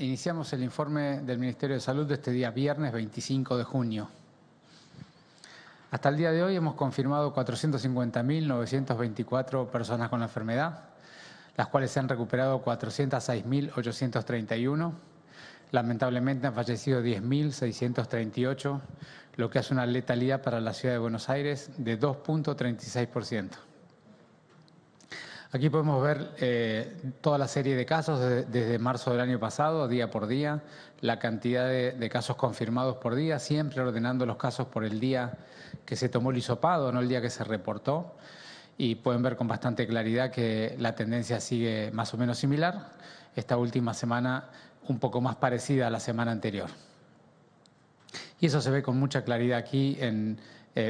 Iniciamos el informe del Ministerio de Salud de este día viernes 25 de junio. Hasta el día de hoy hemos confirmado 450.924 personas con la enfermedad, las cuales se han recuperado 406.831. Lamentablemente han fallecido 10.638, lo que hace una letalidad para la ciudad de Buenos Aires de 2.36%. Aquí podemos ver toda la serie de casos desde marzo del año pasado, día por día, la cantidad de casos confirmados por día, siempre ordenando los casos por el día que se tomó el hisopado, no el día que se reportó. Y pueden ver con bastante claridad que la tendencia sigue más o menos similar. Esta última semana un poco más parecida a la semana anterior. Y eso se ve con mucha claridad aquí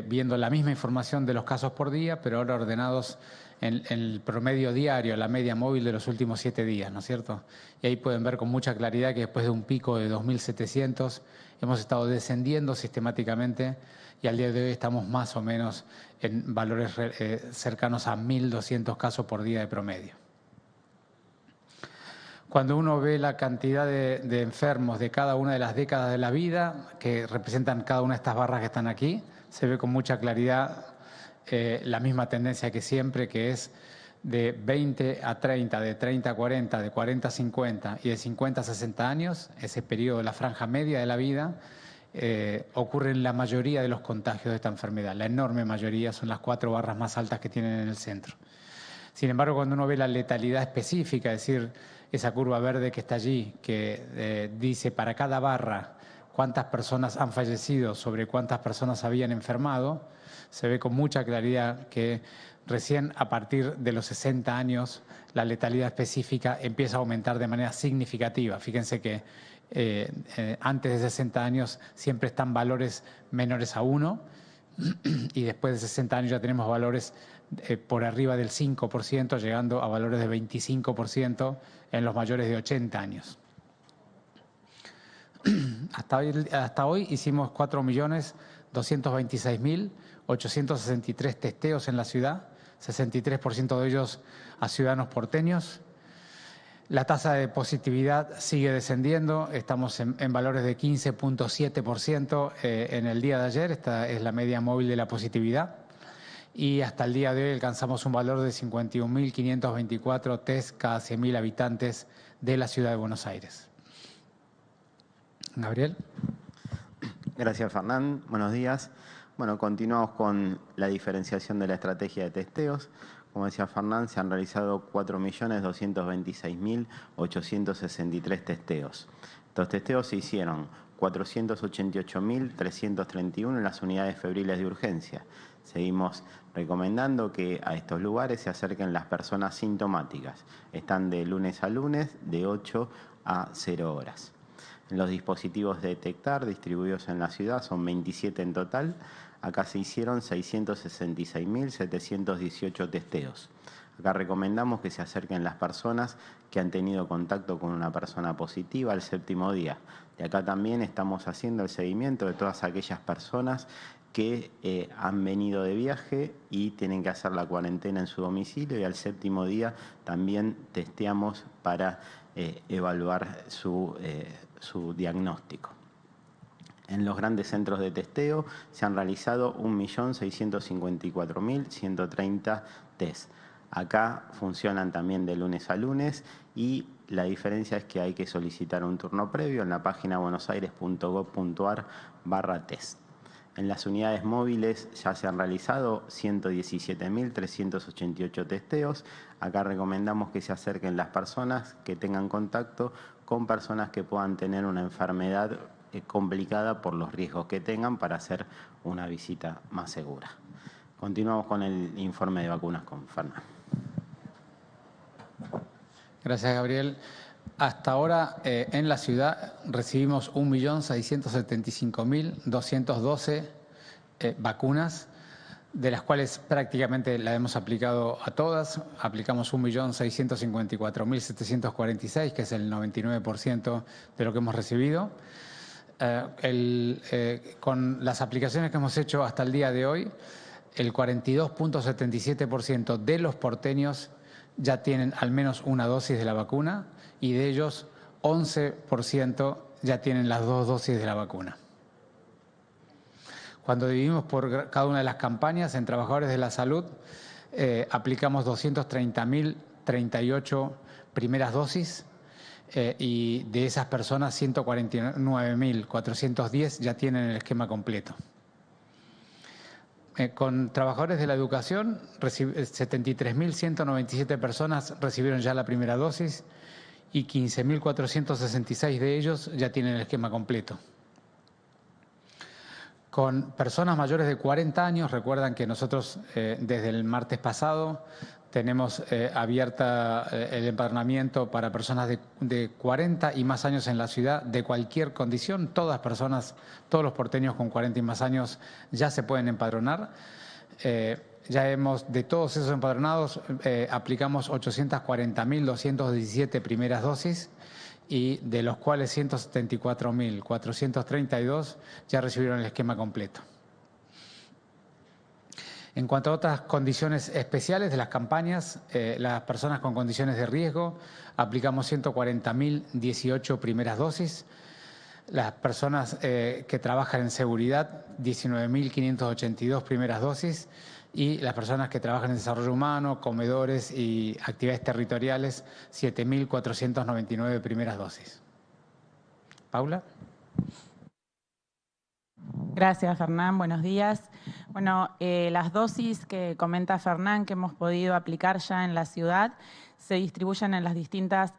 viendo la misma información de los casos por día, pero ahora ordenados en el promedio diario, la media móvil de los últimos 7 días, ¿no es cierto? Y ahí pueden ver con mucha claridad que después de un pico de 2.700 hemos estado descendiendo sistemáticamente y al día de hoy estamos más o menos en valores cercanos a 1.200 casos por día de promedio. Cuando uno ve la cantidad de enfermos de cada una de las décadas de la vida, que representan cada una de estas barras que están aquí, se ve con mucha claridad la misma tendencia que siempre, que es de 20 a 30, de 30 a 40, de 40 a 50 y de 50 a 60 años, ese periodo, la franja media de la vida, ocurren la mayoría de los contagios de esta enfermedad. La enorme mayoría son las 4 barras más altas que tienen en el centro. Sin embargo, cuando uno ve la letalidad específica, es decir, esa curva verde que está allí, que dice para cada barra cuántas personas han fallecido sobre cuántas personas habían enfermado, se ve con mucha claridad que recién a partir de los 60 años la letalidad específica empieza a aumentar de manera significativa. Fíjense que antes de 60 años siempre están valores menores a 1 y después de 60 años ya tenemos valores por arriba del 5%, llegando a valores de 25% en los mayores de 80 años. Hasta hoy hicimos 4.226.863 testeos en la ciudad, 63% de ellos a ciudadanos porteños. La tasa de positividad sigue descendiendo, estamos en valores de 15.7% en el día de ayer, esta es la media móvil de la positividad. Y hasta el día de hoy alcanzamos un valor de 51.524 test cada 100.000 habitantes de la ciudad de Buenos Aires. Gabriel. Gracias, Fernán. Buenos días. Bueno, continuamos con la diferenciación de la estrategia de testeos. Como decía Fernán, se han realizado 4.226.863 testeos. Estos testeos se hicieron 488.331 en las unidades febriles de urgencia. Seguimos recomendando que a estos lugares se acerquen las personas sintomáticas. Están de lunes a lunes, de 8 a 0 horas. Los dispositivos de detectar distribuidos en la ciudad son 27 en total. Acá se hicieron 666.718 testeos. Acá recomendamos que se acerquen las personas que han tenido contacto con una persona positiva al 7º día. De acá también estamos haciendo el seguimiento de todas aquellas personas que han venido de viaje y tienen que hacer la cuarentena en su domicilio, y al 7º día también testeamos para evaluar su diagnóstico. En los grandes centros de testeo se han realizado 1.654.130 test. Acá funcionan también de lunes a lunes y la diferencia es que hay que solicitar un turno previo en la página buenosaires.gov.ar/test. En las unidades móviles ya se han realizado 117.388 testeos. Acá recomendamos que se acerquen las personas que tengan contacto con personas que puedan tener una enfermedad complicada por los riesgos que tengan para hacer una visita más segura. Continuamos con el informe de vacunas con Fernán. Gracias, Gabriel. Hasta ahora en la ciudad recibimos 1.675.212 vacunas, de las cuales prácticamente las hemos aplicado a todas. Aplicamos 1.654.746, que es el 99% de lo que hemos recibido. Con las aplicaciones que hemos hecho hasta el día de hoy, el 42.77% de los porteños ya tienen al menos una dosis de la vacuna, y de ellos 11% ya tienen las 2 dosis de la vacuna. Cuando dividimos por cada una de las campañas en trabajadores de la salud, aplicamos 230.038 primeras dosis y de esas personas 149.410 ya tienen el esquema completo. Con trabajadores de la educación, 73.197 personas recibieron ya la primera dosis y 15.466 de ellos ya tienen el esquema completo. Con personas mayores de 40 años, recuerdan que nosotros desde el martes pasado tenemos abierta el empadronamiento para personas de 40 y más años en la ciudad, de cualquier condición. Todas personas, todos los porteños con 40 y más años ya se pueden empadronar. Ya hemos, de todos esos empadronados, aplicamos 840.217 primeras dosis y de los cuales 174.432 ya recibieron el esquema completo. En cuanto a otras condiciones especiales de las campañas, las personas con condiciones de riesgo, aplicamos 140.018 primeras dosis. Las personas que trabajan en seguridad, 19.582 primeras dosis. Y las personas que trabajan en desarrollo humano, comedores y actividades territoriales, 7.499 primeras dosis. Paula. Gracias, Fernán. Buenos días. Bueno, las dosis que comenta Fernán que hemos podido aplicar ya en la ciudad se distribuyen en las distintas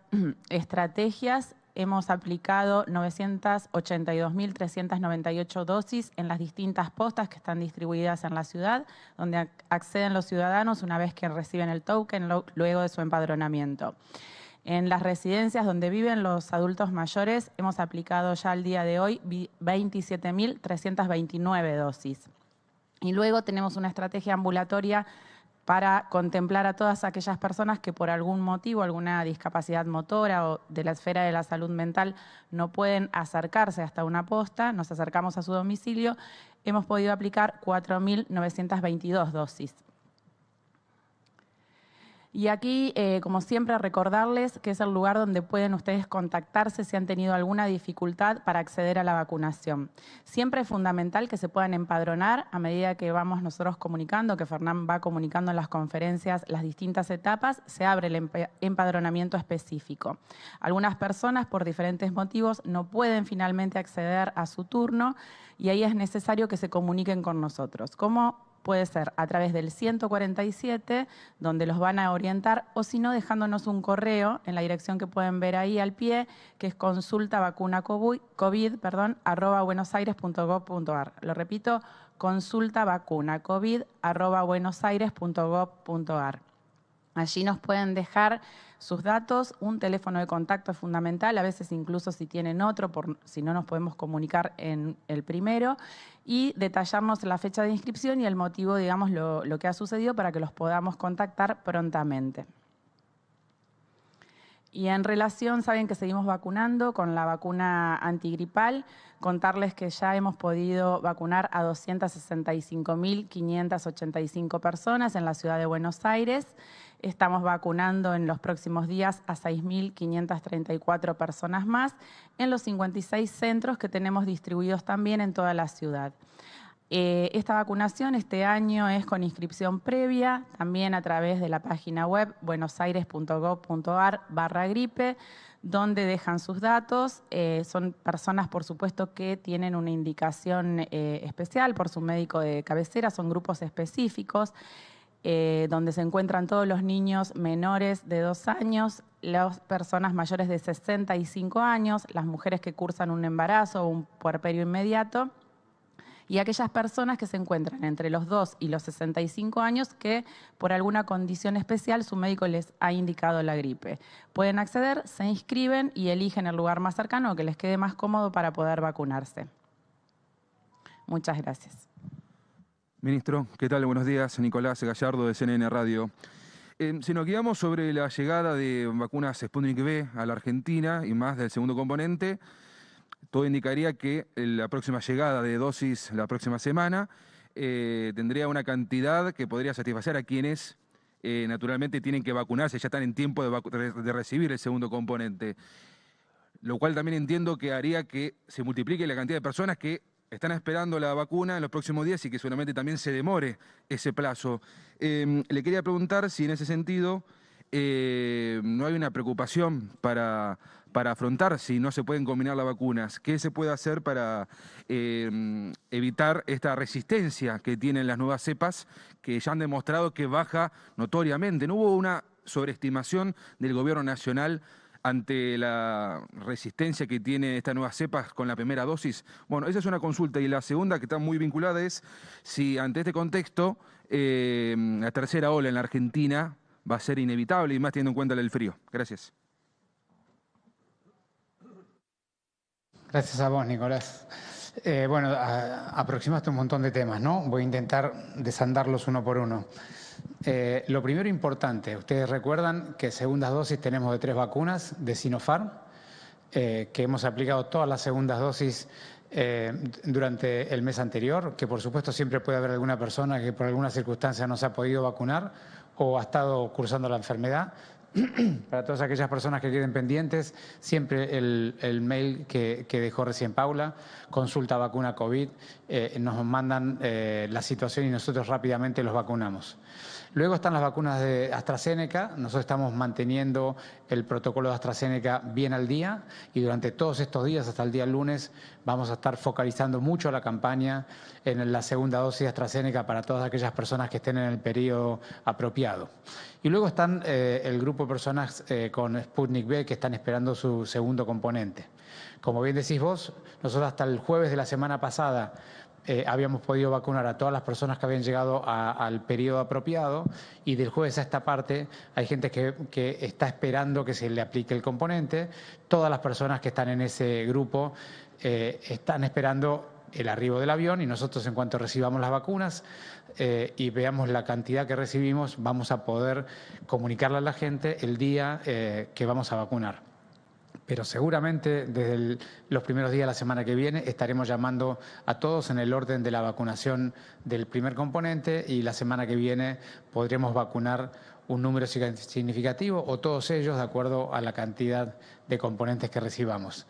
estrategias. Hemos aplicado 982.398 dosis en las distintas postas que están distribuidas en la ciudad, donde acceden los ciudadanos una vez que reciben el token luego de su empadronamiento. En las residencias donde viven los adultos mayores hemos aplicado ya al día de hoy 27.329 dosis. Y luego tenemos una estrategia ambulatoria para contemplar a todas aquellas personas que por algún motivo, alguna discapacidad motora o de la esfera de la salud mental no pueden acercarse hasta una posta, nos acercamos a su domicilio, hemos podido aplicar 4.922 dosis. Y aquí, como siempre, recordarles que es el lugar donde pueden ustedes contactarse si han tenido alguna dificultad para acceder a la vacunación. Siempre es fundamental que se puedan empadronar a medida que vamos nosotros comunicando, que Fernán va comunicando en las conferencias las distintas etapas, se abre el empadronamiento específico. Algunas personas, por diferentes motivos, no pueden finalmente acceder a su turno y ahí es necesario que se comuniquen con nosotros. ¿Cómo? Puede ser a través del 147, donde los van a orientar, o si no, dejándonos un correo en la dirección que pueden ver ahí al pie, que es consultavacunacovid@buenosaires.gov.ar. Lo repito, consultavacunacovid@buenosaires.gov.ar. Allí nos pueden dejar sus datos, un teléfono de contacto es fundamental, a veces incluso si tienen otro, si no nos podemos comunicar en el primero, y detallarnos la fecha de inscripción y el motivo, digamos, lo que ha sucedido para que los podamos contactar prontamente. Y en relación, saben que seguimos vacunando con la vacuna antigripal, contarles que ya hemos podido vacunar a 265.585 personas en la ciudad de Buenos Aires. Estamos vacunando en los próximos días a 6.534 personas más en los 56 centros que tenemos distribuidos también en toda la ciudad. Esta vacunación este año es con inscripción previa, también a través de la página web buenosaires.gov.ar/gripe, donde dejan sus datos. Son personas, por supuesto, que tienen una indicación especial por su médico de cabecera, son grupos específicos, donde se encuentran todos los niños menores de 2 años, las personas mayores de 65 años, las mujeres que cursan un embarazo o un puerperio inmediato, y aquellas personas que se encuentran entre los 2 y los 65 años que por alguna condición especial su médico les ha indicado la gripe. Pueden acceder, se inscriben y eligen el lugar más cercano que les quede más cómodo para poder vacunarse. Muchas gracias. Ministro, ¿qué tal? Buenos días. Nicolás Gallardo de CNN Radio. Si nos guiamos sobre la llegada de vacunas Sputnik V a la Argentina y más del segundo componente, todo indicaría que la próxima llegada de dosis la próxima semana tendría una cantidad que podría satisfacer a quienes naturalmente tienen que vacunarse, ya están en tiempo de recibir el segundo componente. lo cual también entiendo que haría que se multiplique la cantidad de personas que están esperando la vacuna en los próximos días y que seguramente también se demore ese plazo. Le quería preguntar si en ese sentido no hay una preocupación para afrontar si no se pueden combinar las vacunas. ¿Qué se puede hacer para evitar esta resistencia que tienen las nuevas cepas que ya han demostrado que baja notoriamente? ¿No hubo una sobreestimación del gobierno nacional ante la resistencia que tiene estas nuevas cepas con la primera dosis? Bueno, esa es una consulta. Y la segunda, que está muy vinculada, es si ante este contexto la tercera ola en la Argentina va a ser inevitable, y más teniendo en cuenta el frío. Gracias. Gracias a vos, Nicolás. Bueno, aproximaste un montón de temas, ¿no? Voy a intentar desandarlos uno por uno. Lo primero importante, ustedes recuerdan que segundas dosis tenemos de 3 vacunas de Sinopharm, que hemos aplicado todas las segundas dosis durante el mes anterior, que por supuesto siempre puede haber alguna persona que por alguna circunstancia no se ha podido vacunar o ha estado cursando la enfermedad. Para todas aquellas personas que queden pendientes, siempre el mail que dejó recién Paula, consulta vacuna COVID, nos mandan la situación y nosotros rápidamente los vacunamos. Luego están las vacunas de AstraZeneca. Nosotros estamos manteniendo el protocolo de AstraZeneca bien al día y durante todos estos días, hasta el día lunes, vamos a estar focalizando mucho la campaña en la segunda dosis de AstraZeneca para todas aquellas personas que estén en el periodo apropiado. Y luego están el grupo de personas con Sputnik V que están esperando su segundo componente. Como bien decís vos, nosotros hasta el jueves de la semana pasada habíamos podido vacunar a todas las personas que habían llegado al periodo apropiado y del jueves a esta parte hay gente que está esperando que se le aplique el componente. Todas las personas que están en ese grupo están esperando el arribo del avión y nosotros en cuanto recibamos las vacunas y veamos la cantidad que recibimos, vamos a poder comunicarle a la gente el día que vamos a vacunar. Pero seguramente desde los primeros días de la semana que viene estaremos llamando a todos en el orden de la vacunación del primer componente y la semana que viene podremos vacunar un número significativo o todos ellos de acuerdo a la cantidad de componentes que recibamos.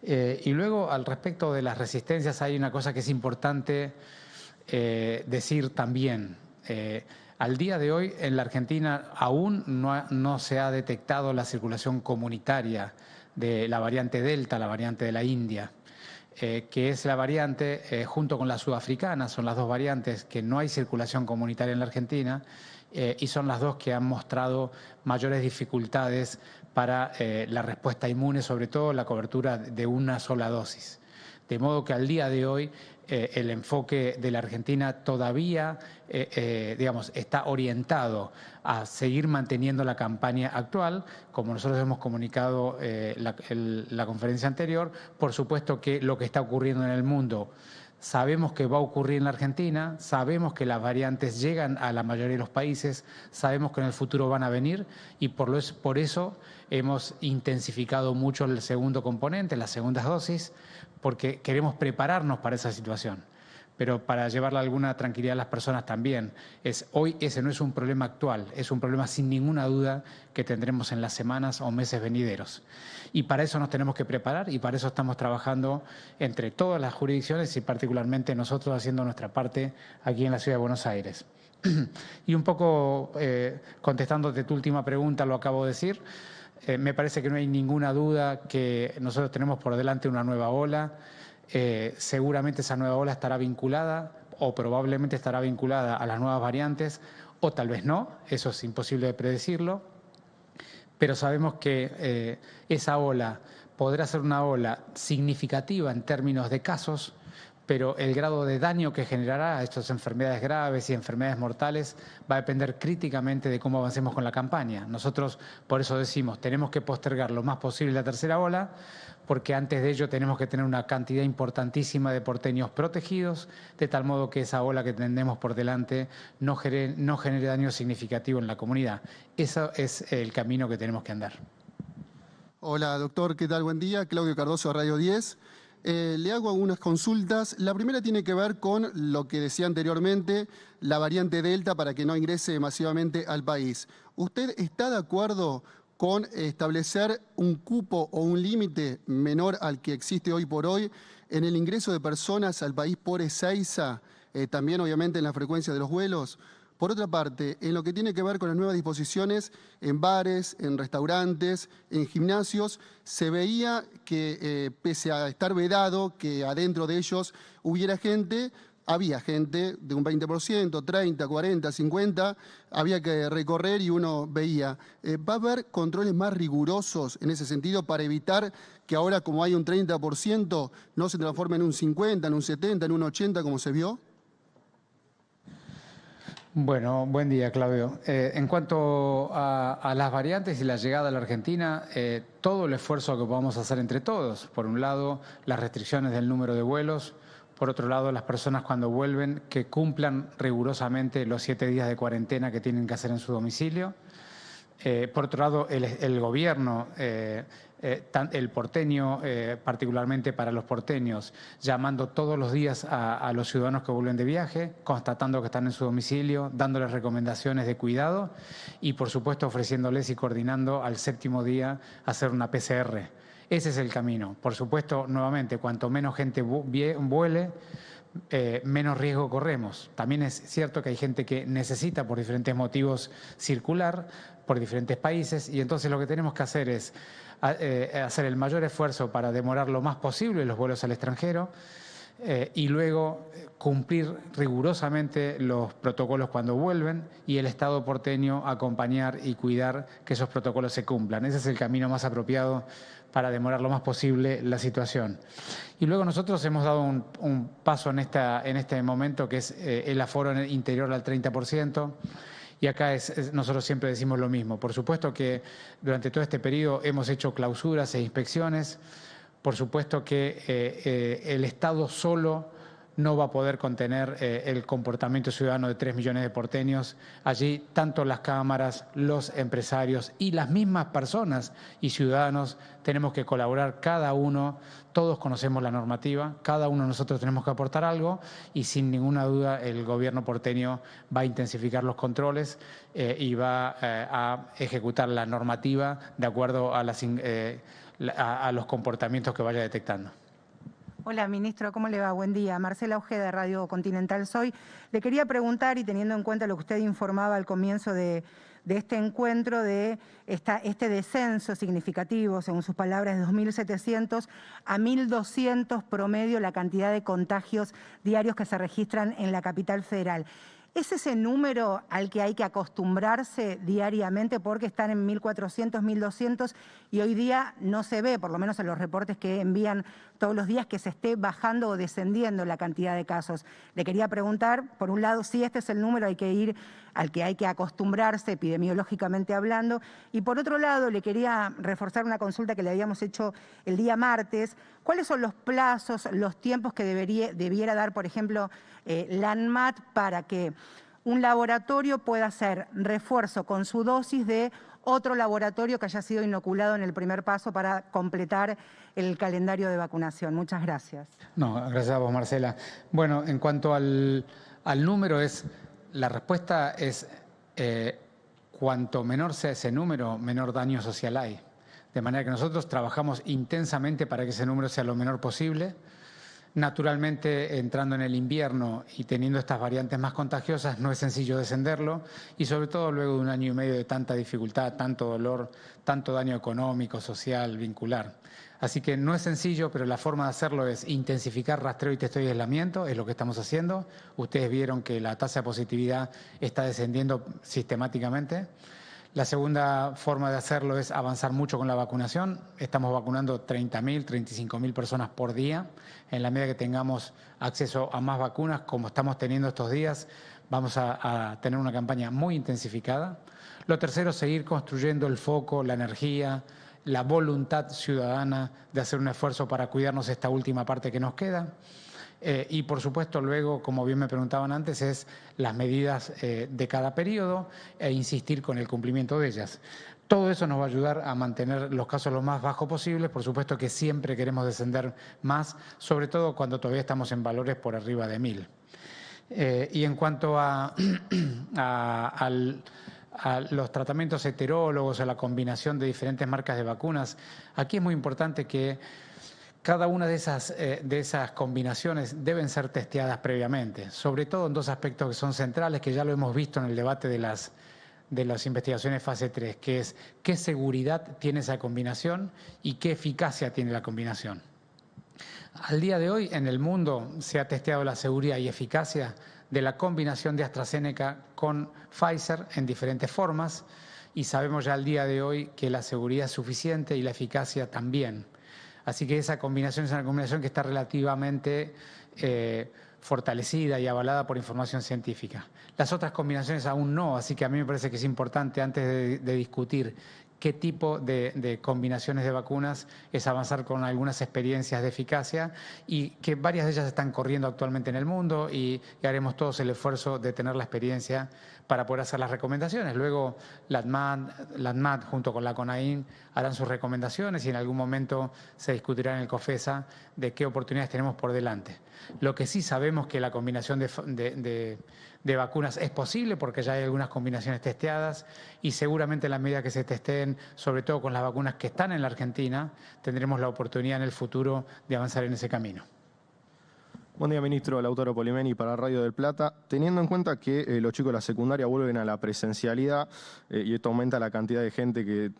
Y luego al respecto de las resistencias hay una cosa que es importante decir también. Al día de hoy en la Argentina aún no se ha detectado la circulación comunitaria de la variante Delta, la variante de la India, que es la variante, junto con la sudafricana, son las dos variantes que no hay circulación comunitaria en la Argentina y son las dos que han mostrado mayores dificultades para la respuesta inmune, sobre todo la cobertura de una sola dosis. De modo que al día de hoy el enfoque de la Argentina todavía está orientado a seguir manteniendo la campaña actual, como nosotros hemos comunicado la conferencia anterior. Por supuesto que lo que está ocurriendo en el mundo sabemos que va a ocurrir en la Argentina, sabemos que las variantes llegan a la mayoría de los países, sabemos que en el futuro van a venir y por eso hemos intensificado mucho el segundo componente, las segundas dosis, porque queremos prepararnos para esa situación. Pero para llevarle alguna tranquilidad a las personas también, hoy ese no es un problema actual, es un problema sin ninguna duda que tendremos en las semanas o meses venideros. Y para eso nos tenemos que preparar y para eso estamos trabajando entre todas las jurisdicciones y particularmente nosotros haciendo nuestra parte aquí en la Ciudad de Buenos Aires. Y un poco contestándote tu última pregunta, lo acabo de decir, me parece que no hay ninguna duda que nosotros tenemos por delante una nueva ola. Seguramente esa nueva ola estará vinculada o probablemente estará vinculada a las nuevas variantes o tal vez no, eso es imposible de predecirlo, pero sabemos que esa ola podrá ser una ola significativa en términos de casos, pero el grado de daño que generará a estas enfermedades graves y enfermedades mortales va a depender críticamente de cómo avancemos con la campaña. Nosotros por eso decimos, tenemos que postergar lo más posible la tercera ola, porque antes de ello tenemos que tener una cantidad importantísima de porteños protegidos, de tal modo que esa ola que tenemos por delante no genere daño significativo en la comunidad. Ese es el camino que tenemos que andar. Hola, doctor, ¿qué tal? Buen día. Claudio Cardoso, Radio 10. Le hago algunas consultas. La primera tiene que ver con lo que decía anteriormente, la variante Delta para que no ingrese masivamente al país. ¿Usted está de acuerdo con establecer un cupo o un límite menor al que existe hoy por hoy en el ingreso de personas al país por Ezeiza, también obviamente en la frecuencia de los vuelos. Por otra parte, en lo que tiene que ver con las nuevas disposiciones en bares, en restaurantes, en gimnasios, se veía que pese a estar vedado que adentro de ellos hubiera gente, había gente de un 20%, 30, 40, 50, había que recorrer y uno veía. ¿Va a haber controles más rigurosos en ese sentido para evitar que ahora, como hay un 30%, no se transforme en un 50, en un 70, en un 80, como se vio? Bueno, buen día, Claudio. En cuanto a las variantes y la llegada a la Argentina, todo el esfuerzo que podamos hacer entre todos. Por un lado, las restricciones del número de vuelos. Por otro lado, las personas cuando vuelven que cumplan rigurosamente los 7 días de cuarentena que tienen que hacer en su domicilio. Por otro lado, el gobierno, el porteño, particularmente para los porteños, llamando todos los días a los ciudadanos que vuelven de viaje, constatando que están en su domicilio, dándoles recomendaciones de cuidado y, por supuesto, ofreciéndoles y coordinando al 7º día hacer una PCR. Ese es el camino. Por supuesto, nuevamente, cuanto menos gente vuele, menos riesgo corremos. También es cierto que hay gente que necesita por diferentes motivos circular por diferentes países y entonces lo que tenemos que hacer es hacer el mayor esfuerzo para demorar lo más posible los vuelos al extranjero y luego cumplir rigurosamente los protocolos cuando vuelven y el Estado porteño acompañar y cuidar que esos protocolos se cumplan. Ese es el camino más apropiado para demorar lo más posible la situación. Y luego nosotros hemos dado un paso en este momento que es el aforo interior al 30%. Y acá nosotros siempre decimos lo mismo. Por supuesto que durante todo este periodo hemos hecho clausuras e inspecciones. Por supuesto que el Estado solo no va a poder contener el comportamiento ciudadano de 3 millones de porteños. Allí tanto las cámaras, los empresarios y las mismas personas y ciudadanos tenemos que colaborar cada uno. Todos conocemos la normativa, cada uno de nosotros tenemos que aportar algo y sin ninguna duda el gobierno porteño va a intensificar los controles y va a ejecutar la normativa de acuerdo a los comportamientos que vaya detectando. Hola, ministro, ¿cómo le va? Buen día. Marcela Ojeda, de Radio Continental Soy. Le quería preguntar, y teniendo en cuenta lo que usted informaba al comienzo de este encuentro, de este descenso significativo, según sus palabras, de 2.700 a 1.200 promedio la cantidad de contagios diarios que se registran en la capital federal. ¿Es ese número al que hay que acostumbrarse diariamente porque están en 1.400, 1.200 y hoy día no se ve, por lo menos en los reportes que envían todos los días, que se esté bajando o descendiendo la cantidad de casos? Le quería preguntar, por un lado, si este es el número al que hay que acostumbrarse epidemiológicamente hablando, y por otro lado le quería reforzar una consulta que le habíamos hecho el día martes. ¿Cuáles son los plazos, los tiempos que debiera dar, por ejemplo, la ANMAT para que un laboratorio pueda hacer refuerzo con su dosis de otro laboratorio que haya sido inoculado en el primer paso para completar el calendario de vacunación? Muchas gracias. No, gracias a vos, Marcela. Bueno, en cuanto al número, la respuesta es cuanto menor sea ese número, menor daño social hay. De manera que nosotros trabajamos intensamente para que ese número sea lo menor posible. Naturalmente, entrando en el invierno y teniendo estas variantes más contagiosas, no es sencillo descenderlo y sobre todo luego de 1 año y medio de tanta dificultad, tanto dolor, tanto daño económico, social, vincular. Así que no es sencillo, pero la forma de hacerlo es intensificar rastreo y testeo y aislamiento, es lo que estamos haciendo. Ustedes vieron que la tasa de positividad está descendiendo sistemáticamente. La segunda forma de hacerlo es avanzar mucho con la vacunación. Estamos vacunando 30.000, 35.000 personas por día. En la medida que tengamos acceso a más vacunas, como estamos teniendo estos días, vamos a tener una campaña muy intensificada. Lo tercero es seguir construyendo el foco, la energía, la voluntad ciudadana de hacer un esfuerzo para cuidarnos esta última parte que nos queda. Y por supuesto luego, como bien me preguntaban antes, es las medidas de cada periodo e insistir con el cumplimiento de ellas. Todo eso nos va a ayudar a mantener los casos lo más bajos posibles. Por supuesto que siempre queremos descender más, sobre todo cuando todavía estamos en valores por arriba de 1.000. Y en cuanto a a los tratamientos heterólogos, a la combinación de diferentes marcas de vacunas, aquí es muy importante que cada una de esas combinaciones deben ser testeadas previamente, sobre todo en dos aspectos que son centrales, que ya lo hemos visto en el debate de las investigaciones fase 3, que es qué seguridad tiene esa combinación y qué eficacia tiene la combinación. Al día de hoy en el mundo se ha testeado la seguridad y eficacia de la combinación de AstraZeneca con Pfizer en diferentes formas y sabemos ya al día de hoy que la seguridad es suficiente y la eficacia también. Así que esa combinación es una combinación que está relativamente fortalecida y avalada por información científica. Las otras combinaciones aún no, así que a mí me parece que es importante antes de discutir qué tipo de combinaciones de vacunas es avanzar con algunas experiencias de eficacia y que varias de ellas están corriendo actualmente en el mundo y haremos todos el esfuerzo de tener la experiencia para poder hacer las recomendaciones. Luego la ANMAT junto con la CONAIN harán sus recomendaciones y en algún momento se discutirá en el COFESA de qué oportunidades tenemos por delante. Lo que sí sabemos que la combinación de vacunas es posible porque ya hay algunas combinaciones testeadas y seguramente en la medida que se testeen, sobre todo con las vacunas que están en la Argentina, tendremos la oportunidad en el futuro de avanzar en ese camino. Buen día, ministro. Lautaro Polimeni para Radio del Plata. Teniendo en cuenta que los chicos de la secundaria vuelven a la presencialidad y esto aumenta la cantidad de gente que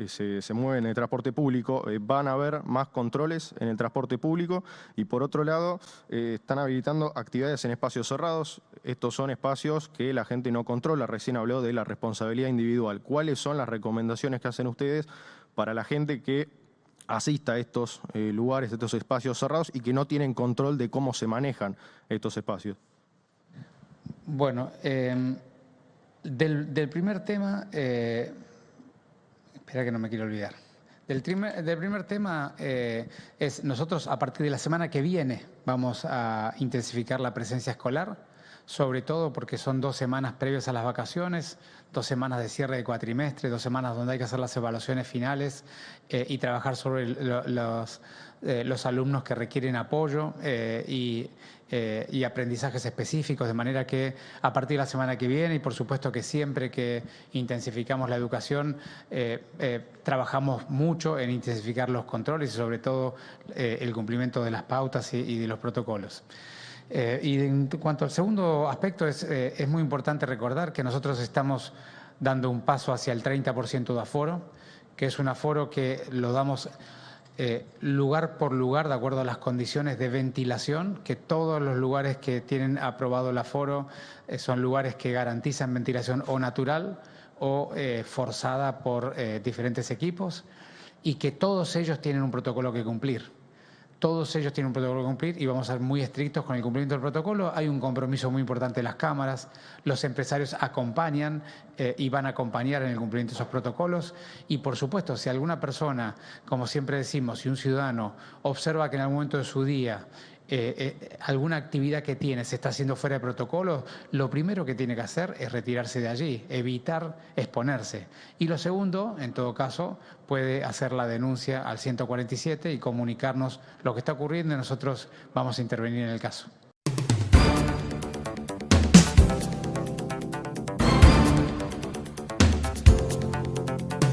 se mueve en el transporte público, van a haber más controles en el transporte público y por otro lado están habilitando actividades en espacios cerrados. Estos son espacios que la gente no controla. Recién habló de la responsabilidad individual. ¿Cuáles son las recomendaciones que hacen ustedes para la gente que asista a estos lugares, a estos espacios cerrados y que no tienen control de cómo se manejan estos espacios? Bueno, del primer tema, espera que no me quiero olvidar. Del primer tema es nosotros a partir de la semana que viene vamos a intensificar la presencia escolar, sobre todo porque son 2 semanas previas a las vacaciones, 2 semanas de cierre de cuatrimestre, 2 semanas donde hay que hacer las evaluaciones finales y trabajar sobre los alumnos que requieren apoyo y aprendizajes específicos, de manera que a partir de la semana que viene y por supuesto que siempre que intensificamos la educación trabajamos mucho en intensificar los controles y sobre todo el cumplimiento de las pautas y de los protocolos. Y en cuanto al segundo aspecto, es muy importante recordar que nosotros estamos dando un paso hacia el 30% de aforo, que es un aforo que lo damos lugar por lugar de acuerdo a las condiciones de ventilación, que todos los lugares que tienen aprobado el aforo son lugares que garantizan ventilación o natural o forzada por diferentes equipos y que todos ellos tienen un protocolo que cumplir. Todos ellos tienen un protocolo que cumplir y vamos a ser muy estrictos con el cumplimiento del protocolo. Hay un compromiso muy importante de las cámaras. Los empresarios acompañan y van a acompañar en el cumplimiento de esos protocolos. Y, por supuesto, si alguna persona, como siempre decimos, si un ciudadano observa que en algún momento de su día alguna actividad que tiene se está haciendo fuera de protocolo, lo primero que tiene que hacer es retirarse de allí, evitar exponerse. Y lo segundo, en todo caso, puede hacer la denuncia al 147 y comunicarnos lo que está ocurriendo y nosotros vamos a intervenir en el caso.